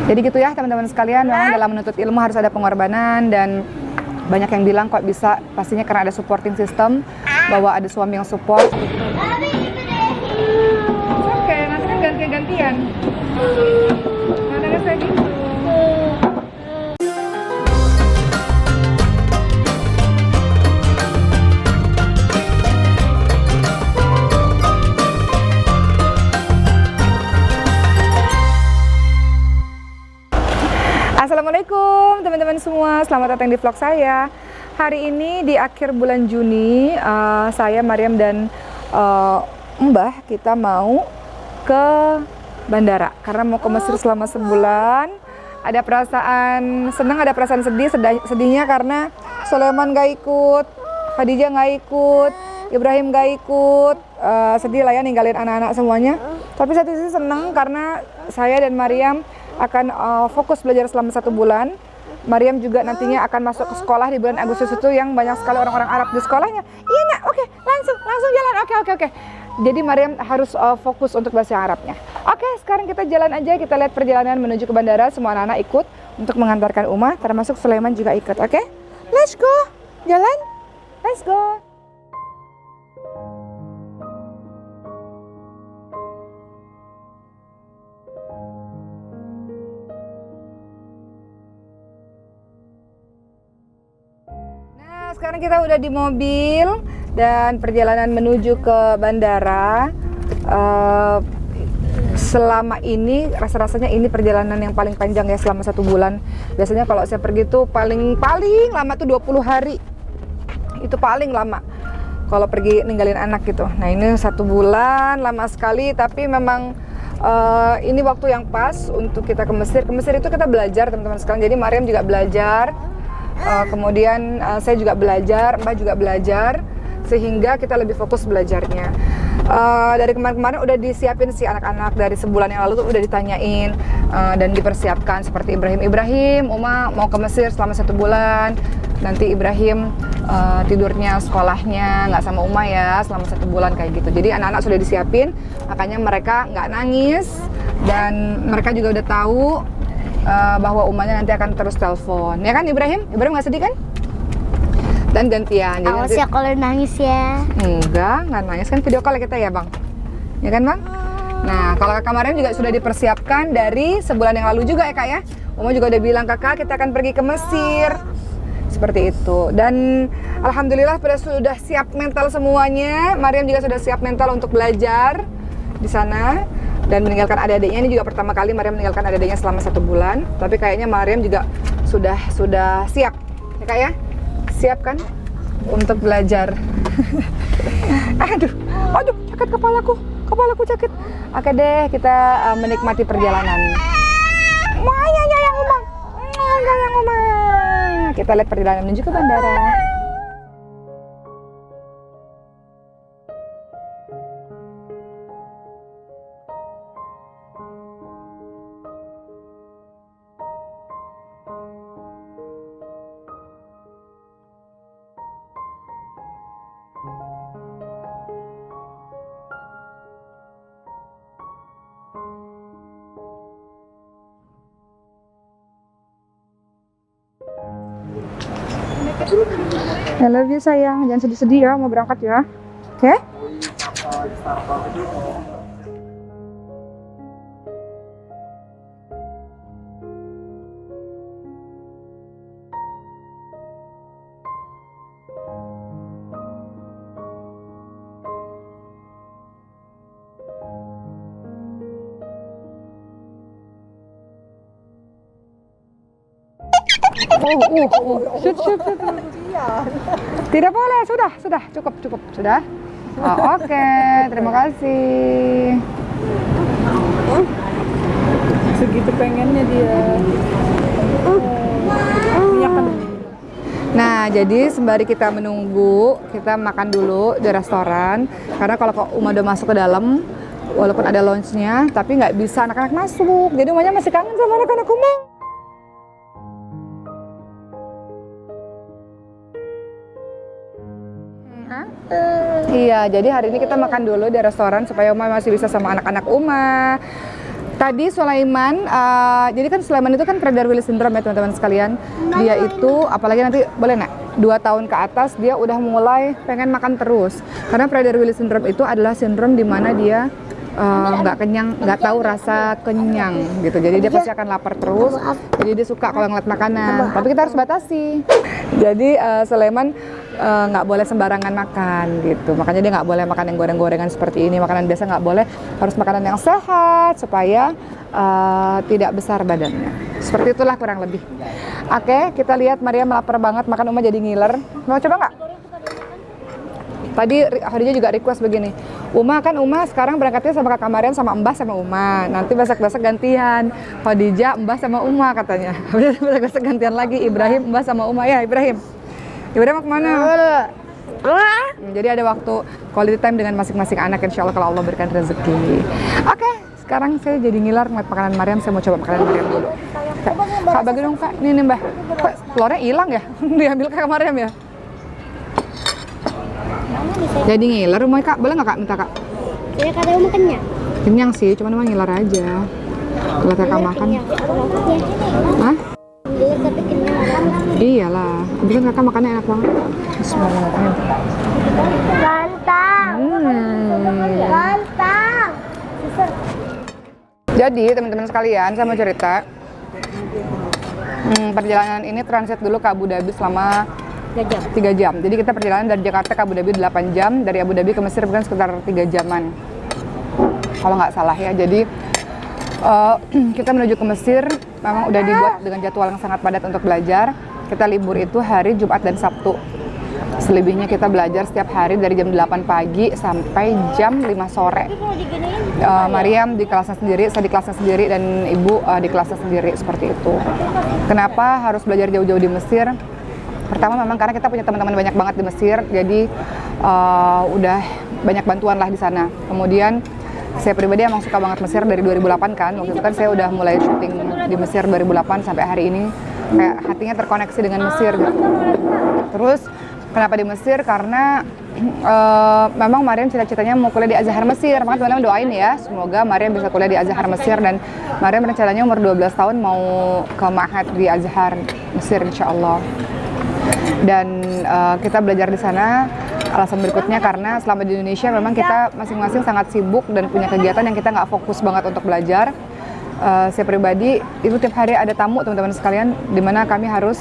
Jadi gitu ya teman-teman sekalian, memang dalam menuntut ilmu harus ada pengorbanan, dan banyak yang bilang kok bisa, pastinya karena ada supporting system, bahwa ada suami yang support. Oke, nanti kan gantian-gantian. Mana saya gitu. Assalamualaikum teman-teman semua, selamat datang di vlog saya. Hari ini di akhir bulan Juni, saya, Mariam, dan Mbah kita mau ke bandara karena mau ke Mesir selama sebulan. Ada perasaan senang, ada perasaan sedih. Sedihnya karena Sulaiman gak ikut, Khadijah gak ikut, Ibrahim gak ikut. Sedih lah ya ninggalin anak-anak semuanya. Tapi satu sisi senang karena saya dan Mariam akan fokus belajar selama 1 bulan. Mariam juga nantinya akan masuk ke sekolah di bulan Agustus itu yang banyak sekali orang-orang Arab di sekolahnya. Iya nak, oke, langsung jalan, oke. Jadi Mariam harus fokus untuk bahasa Arabnya. Oke, sekarang kita jalan aja, kita lihat perjalanan menuju ke bandara. Semua anak-anak ikut untuk mengantarkan Uma, termasuk Sulaiman juga ikut, oke? Let's go, jalan, let's go. Sekarang kita udah di mobil dan perjalanan menuju ke bandara. Selama ini rasanya ini perjalanan yang paling panjang ya, selama 1 bulan. Biasanya kalau saya pergi tuh paling lama tuh 20 hari. Itu paling lama kalau pergi ninggalin anak gitu. Nah ini 1 bulan, lama sekali, tapi memang ini waktu yang pas untuk kita ke Mesir. Ke Mesir itu kita belajar teman-teman sekalian. Jadi Mariam juga belajar. Kemudian saya juga belajar, Mbak juga belajar, sehingga kita lebih fokus belajarnya. Dari kemarin-kemarin udah disiapin si anak-anak, dari sebulan yang lalu tuh udah ditanyain dan dipersiapkan seperti Ibrahim, Uma mau ke Mesir selama 1 bulan. Nanti Ibrahim tidurnya sekolahnya nggak sama Uma ya selama 1 bulan kayak gitu. Jadi anak-anak sudah disiapin, makanya mereka nggak nangis dan mereka juga udah tahu bahwa Umanya nanti akan terus telepon, ya kan Ibrahim? Ibrahim nggak sedih kan? Dan gantian. Awas ya kalau nangis ya. Enggak nangis kan, video call kita ya bang, ya kan bang? Nah kalau kakak Mariam juga sudah dipersiapkan dari sebulan yang lalu juga ya kak ya. Uma juga udah bilang kakak kita akan pergi ke Mesir, seperti itu. Dan alhamdulillah sudah siap mental semuanya. Mariam juga sudah siap mental untuk belajar di sana dan meninggalkan adik-adiknya. Ini juga pertama kali Mariam meninggalkan adik-adiknya selama 1 bulan. Tapi kayaknya Mariam juga sudah siap, ya kak ya? Siap kan untuk belajar. Aduh, sakit kepalaku sakit. Oke deh, kita menikmati perjalanan. Yang Uma. Kita lihat perjalanan menuju ke bandara. I love you sayang, jangan sedih-sedih ya, mau berangkat ya, oke? Shoot. Tidak boleh, sudah, cukup, sudah. Oke, terima kasih. Segitu pengennya dia. Nah, jadi sembari kita menunggu, kita makan dulu di restoran. Karena kalau Uma udah masuk ke dalam, walaupun ada lounge-nya, tapi nggak bisa anak-anak masuk. Jadi Umanya masih kangen sama anak-anak Uma. Iya, jadi hari ini kita makan dulu di restoran supaya Uma masih bisa sama anak-anak Uma. Tadi Sulaiman, jadi kan Sulaiman itu kan Prader-Willi syndrome ya teman-teman sekalian. Dia itu, apalagi nanti boleh nak, 2 tahun ke atas dia udah mulai pengen makan terus. Karena Prader-Willi syndrome itu adalah sindrom di mana dia nggak kenyang, nggak tahu rasa kenyang gitu. Jadi dia pasti akan lapar terus. Jadi dia suka kalau ngeliat makanan. Tapi kita harus batasi. Jadi Sulaiman nggak boleh sembarangan makan gitu. Makanya dia nggak boleh makan yang goreng-gorengan seperti ini. Makanan biasa nggak boleh. Harus makanan yang sehat supaya tidak besar badannya. Seperti itulah kurang lebih. Oke, kita lihat Maria lapar banget, makan Uma jadi ngiler. Mau coba nggak? Tadi Khadijah juga request begini, Uma sekarang berangkatnya sama Kakak Mariam sama Mbah sama Uma. Nanti besok-besok gantian, Khadijah, Mbah sama Uma katanya. Besok-besok gantian lagi, Ibrahim, Mbah sama Uma. Ya Ibrahim mau kemana? Jadi ada waktu quality time dengan masing-masing anak, insya Allah kalau Allah berikan rezeki. Oke, sekarang saya jadi ngiler ngeliat makanan Mariam, saya mau coba makanan Mariam dulu. Kak bagi dong Kak, ini nih Mbah. Kok telurnya hilang ya? Diambil Kakak Mariam ya? Jadi ngiler rumahnya Kak, boleh nggak Kak minta Kak? Saya kata mau kenyang. Kenyang sih, cuma emang ngiler aja. Buat Kakak makan. Hah? Ngiler tapi kenyang. Iyalah, tapi kan Kakak makannya enak banget. Bismillahirrahmanirrahim. Mantap. Mantap. Jadi teman-teman sekalian, saya mau cerita. Perjalanan ini transit dulu ke Abu Dhabi selama 3 jam. Jadi kita perjalanan dari Jakarta ke Abu Dhabi 8 jam, dari Abu Dhabi ke Mesir bukan sekitar 3 jaman. Kalau nggak salah ya. Jadi kita menuju ke Mesir memang udah dibuat dengan jadwal yang sangat padat untuk belajar. Kita libur itu hari Jumat dan Sabtu. Selebihnya kita belajar setiap hari dari jam 8 pagi sampai jam 5 sore. Mariam di kelasnya sendiri, saya di kelasnya sendiri, dan Ibu di kelasnya sendiri, seperti itu. Kenapa harus belajar jauh-jauh di Mesir? Pertama memang karena kita punya teman-teman banyak banget di Mesir, jadi udah banyak bantuan lah di sana. Kemudian saya pribadi emang suka banget Mesir dari 2008 kan, waktu itu kan saya udah mulai syuting di Mesir 2008 sampai hari ini, kayak hatinya terkoneksi dengan Mesir gitu. Terus kenapa di Mesir? Karena memang Mariam cita-citanya mau kuliah di Azhar Mesir, makanya teman-teman doain ya, semoga Mariam bisa kuliah di Azhar Mesir, dan Mariam rencananya umur 12 tahun mau ke Ma'had di Azhar Mesir insya Allah. Dan kita belajar di sana. Alasan berikutnya karena selama di Indonesia memang kita masing-masing sangat sibuk dan punya kegiatan yang kita nggak fokus banget untuk belajar. Saya pribadi itu tiap hari ada tamu teman-teman sekalian, dimana kami harus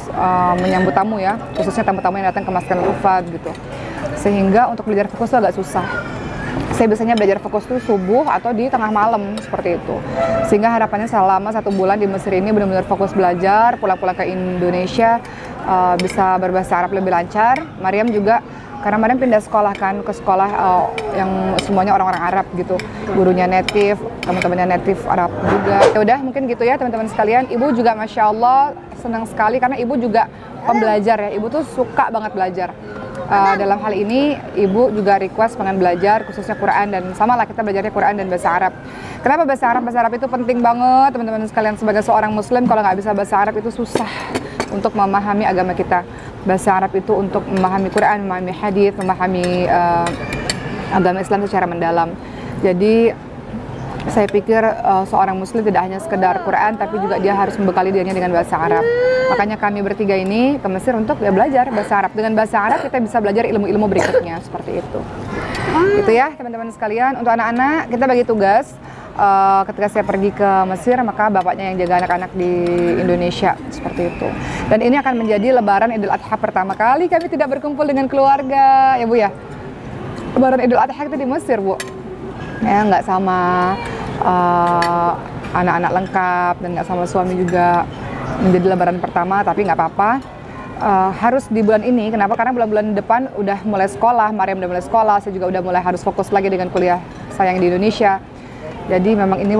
menyambut tamu ya, khususnya tamu-tamu yang datang ke Maskan Rufat gitu. Sehingga untuk belajar fokus itu agak susah. Saya biasanya belajar fokus itu subuh atau di tengah malam seperti itu. Sehingga harapannya selama 1 bulan di Mesir ini benar-benar fokus belajar, pulang-pulang ke Indonesia bisa berbahasa Arab lebih lancar. Mariam juga, karena Mariam pindah sekolah kan, ke sekolah yang semuanya orang-orang Arab gitu. Gurunya native, teman-temannya native Arab juga. Ya udah mungkin gitu ya teman-teman sekalian. Ibu juga Masya Allah senang sekali karena Ibu juga pembelajar ya. Ibu tuh suka banget belajar. Dalam hal ini Ibu juga request pengen belajar khususnya Quran, dan sama lah kita belajarnya Quran dan bahasa Arab. Kenapa bahasa Arab? Bahasa Arab itu penting banget teman-teman sekalian. Sebagai seorang muslim kalau nggak bisa bahasa Arab itu susah untuk memahami agama kita. Bahasa Arab itu untuk memahami Quran, memahami hadis, memahami agama Islam secara mendalam. Jadi saya pikir seorang muslim tidak hanya sekedar Quran, tapi juga dia harus membekali dirinya dengan bahasa Arab. Makanya kami bertiga ini ke Mesir untuk belajar bahasa Arab. Dengan bahasa Arab kita bisa belajar ilmu-ilmu berikutnya, seperti itu. Itu ya teman-teman sekalian. Untuk anak-anak kita bagi tugas. Ketika saya pergi ke Mesir, maka bapaknya yang jaga anak-anak di Indonesia, seperti itu. Dan ini akan menjadi Lebaran Idul Adha pertama kali kami tidak berkumpul dengan keluarga, ya Bu ya. Lebaran Idul Adha kita di Mesir, Bu. Ya nggak sama anak-anak lengkap dan nggak sama suami juga, menjadi Lebaran pertama, tapi nggak apa-apa. Harus di bulan ini, kenapa? Karena bulan-bulan depan udah mulai sekolah, Mariam udah mulai sekolah, saya juga udah mulai harus fokus lagi dengan kuliah saya yang di Indonesia. Jadi memang ini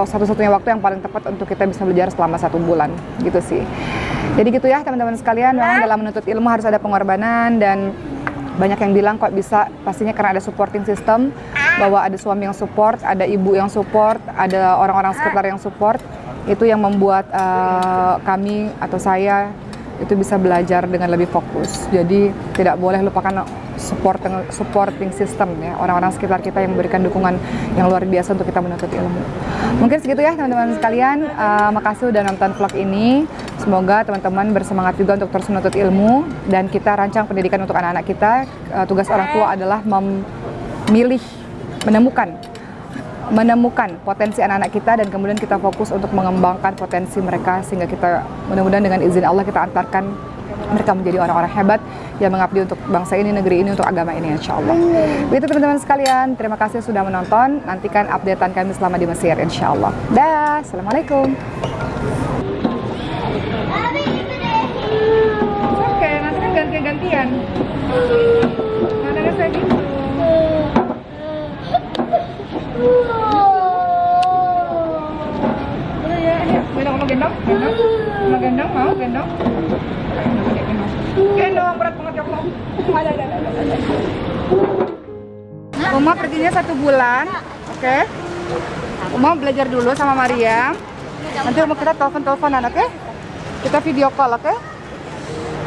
satu-satunya waktu yang paling tepat untuk kita bisa belajar selama 1 bulan, gitu sih. Jadi gitu ya teman-teman sekalian, memang dalam menuntut ilmu harus ada pengorbanan, dan banyak yang bilang kok bisa, pastinya karena ada supporting system, bahwa ada suami yang support, ada ibu yang support, ada orang-orang sekitar yang support. Itu yang membuat kami atau saya itu bisa belajar dengan lebih fokus. Jadi tidak boleh lupakan supporting system ya, orang-orang sekitar kita yang memberikan dukungan yang luar biasa untuk kita menuntut ilmu. Mungkin segitu ya teman-teman sekalian. Makasih udah nonton vlog ini. Semoga teman-teman bersemangat juga untuk terus menuntut ilmu, dan kita rancang pendidikan untuk anak-anak kita. Tugas orang tua adalah menemukan potensi anak-anak kita, dan kemudian kita fokus untuk mengembangkan potensi mereka, sehingga kita mudah-mudahan dengan izin Allah kita antarkan mereka menjadi orang-orang hebat yang mengabdi untuk bangsa ini, negeri ini, untuk agama ini, insya Allah. Begitu teman-teman sekalian, terima kasih sudah menonton. Nantikan updatean kami selama di Mesir, insya Allah. Dah, assalamualaikum. Oke, nanti kan gantian-gantian. Mana nggak saya gitu? Ya, ini gendong, mau gendong? Mau gendong? Mau gendong? Gendong, berat banget ya Allah. Ada. Uma perginya 1 bulan, oke? Uma belajar dulu sama Mariam. Nanti Uma kita telepon-teleponan, oke? Kita video call, oke?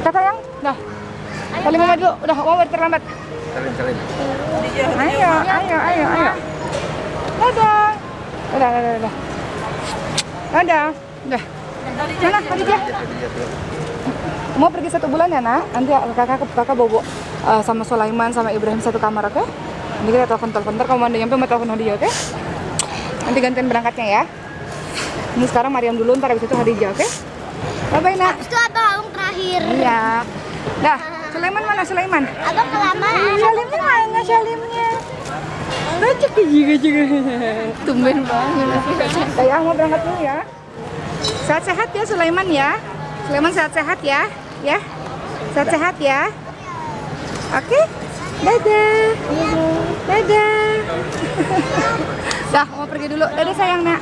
Kata yang, dah. Salim Mama dulu, udah Uma terlambat. Salim. Ayo. Dadah. Udah. Mana Khadijah? Mau pergi 1 bulan ya nak? Nanti kakak bobo sama Sulaiman sama Ibrahim 1 kamar, oke? Nanti kita telepon. Ntar kalau mau nyampe mau telepon Khadijah, oke? Nanti gantian berangkatnya ya. Ini sekarang Mariam dulu, ntar habis itu Khadijah, oke? Bye nak. Itu abang terakhir. Iya. Dah. Sulaiman mana Sulaiman? Abang kelamaan. Salimnya mana Salimnya? Lucu juga. Tumben banget. Saya mau berangkat dulu ya. Sehat-sehat ya Sulaiman ya. Sulaiman sehat-sehat ya. Ya. Sehat-sehat ya. Oke. Dadah. Dah, mau pergi dulu. Dadah sayang nak.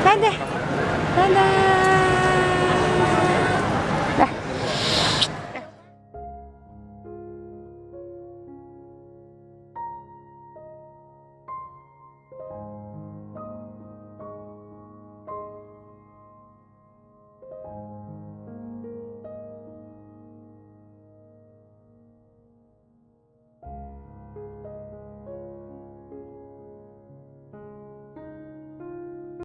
Dadah.